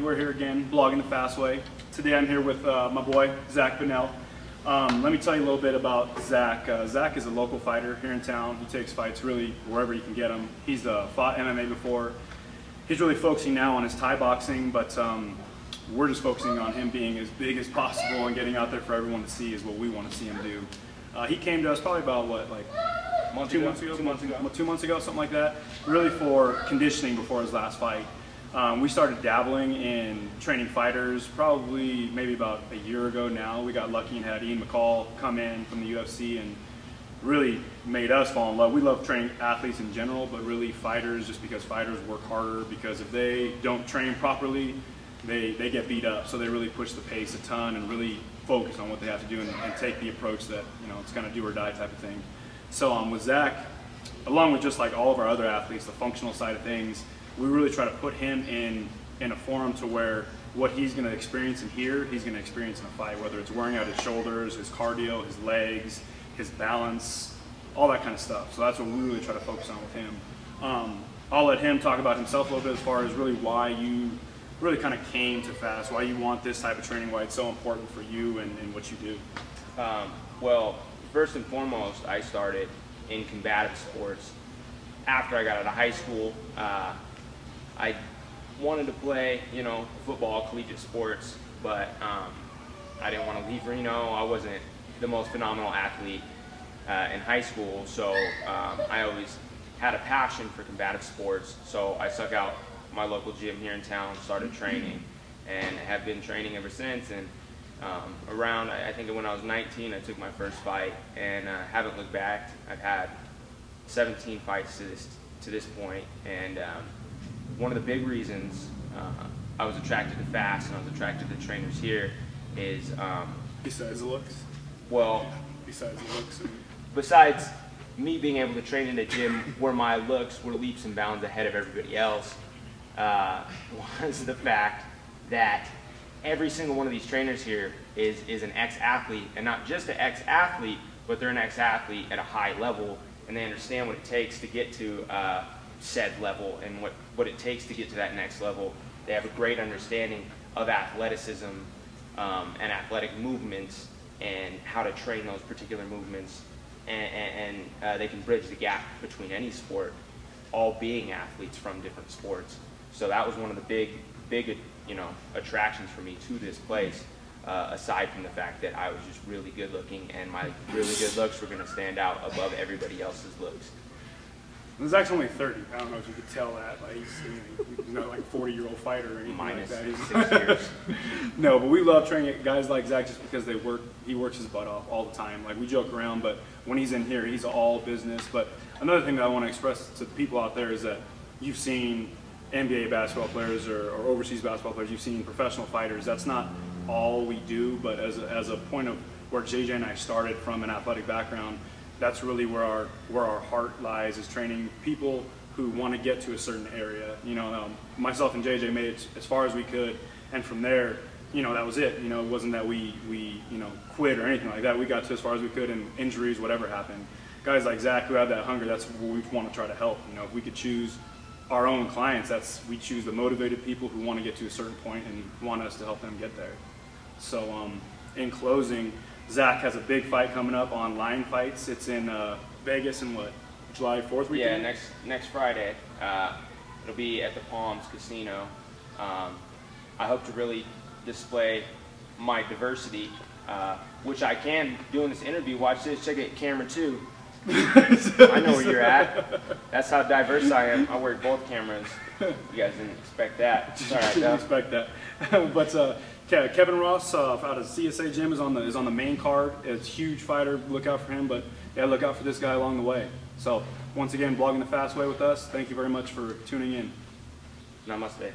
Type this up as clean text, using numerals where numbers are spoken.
we're here again, blogging the fast way. Today I'm here with my boy, Zach BUNNELL. Let me tell you a little bit about Zach. Zach is a local fighter here in town. He takes fights really wherever you can get them. He's fought MMA before. He's really focusing now on his Thai boxing, but we're just focusing on him being as big as possible and getting out there for everyone to see is what we want to see him do. He came to us probably about, what, like 2 months ago, something like that, really for conditioning before his last fight. We started dabbling in training fighters probably maybe about a year ago now. We got lucky and had Ian McCall come in from the UFC and really made us fall in love. We love training athletes in general, but really fighters, just because fighters work harder, because if they don't train properly, they get beat up. So they really push the pace a ton and really focus on what they have to do and take the approach that, you know, it's kind of do or die type of thing. So with Zach, along with just like all of our other athletes, the functional side of things, we really try to put him in a forum to where what he's going to experience in here, he's going to experience in a fight, whether it's wearing out his shoulders, his cardio, his legs, his balance, all that kind of stuff. So that's what we really try to focus on with him. I'll let him talk about himself a little bit as far as really why you really kind of came to FAST, why you want this type of training, why it's so important for you and what you do. Well, first and foremost, I started in combative sports. After I got out of high school, I wanted to play, you know, football, collegiate sports, but I didn't want to leave Reno. I wasn't the most phenomenal athlete in high school, so I always had a passion for combative sports. So I stuck out my local gym here in town, started training, and have been training ever since. And around, I think when I was 19, I took my first fight, and haven't looked back. I've had 17 fights to this point, and one of the big reasons I was attracted to FAST and I was attracted to trainers here is besides the looks. Well, besides the looks. Besides me being able to train in a gym where my looks were leaps and bounds ahead of everybody else, was the fact that every single one of these trainers here is an ex-athlete, and not just an ex-athlete, but they're an ex-athlete at a high level, and they understand what it takes to get to said level and what it takes to get to that next level. They have a great understanding of athleticism and athletic movements and how to train those particular movements, and they can bridge the gap between any sport, all being athletes from different sports. So that was one of the big you know, attractions for me to this place, aside from the fact that I was just really good looking and my really good looks were going to stand out above everybody else's looks. Zach's only 30. I don't know if you could tell that. Like, he's not like a 40-year-old fighter or anything Minus like that. 6 years. No, but we love training guys like Zach just because he works his butt off all the time. Like, we joke around, but when he's in here, he's all business. But another thing that I want to express to the people out there is that you've seen NBA basketball players or overseas basketball players, you've seen professional fighters. That's not all we do, but as a point of where JJ and I started from an athletic background, that's really where our heart lies, is training people who want to get to a certain area. You know, myself and JJ made it as far as we could, and from there, you know, that was it. You know, it wasn't that we you know, quit or anything like that. We got to as far as we could, and injuries, whatever happened. Guys like Zach who have that hunger, that's what we want to try to help. You know, if we could choose our own clients, we choose the motivated people who want to get to a certain point and want us to help them get there. So in closing, Zach has a big fight coming up on Line Fights. It's in Vegas in what, July 4th weekend? Yeah, next Friday. It'll be at the Palms Casino. I hope to really display my diversity, which I can do in this interview. Watch this, check it, camera 2. I know where you're at. That's how diverse I am. I work both cameras. You guys didn't expect that. Sorry, I didn't expect that. But Kevin Ross out of CSA Gym is on the main card. It's a huge fighter. Look out for him. But yeah, look out for this guy along the way. So once again, blogging the fast way with us. Thank you very much for tuning in. Namaste.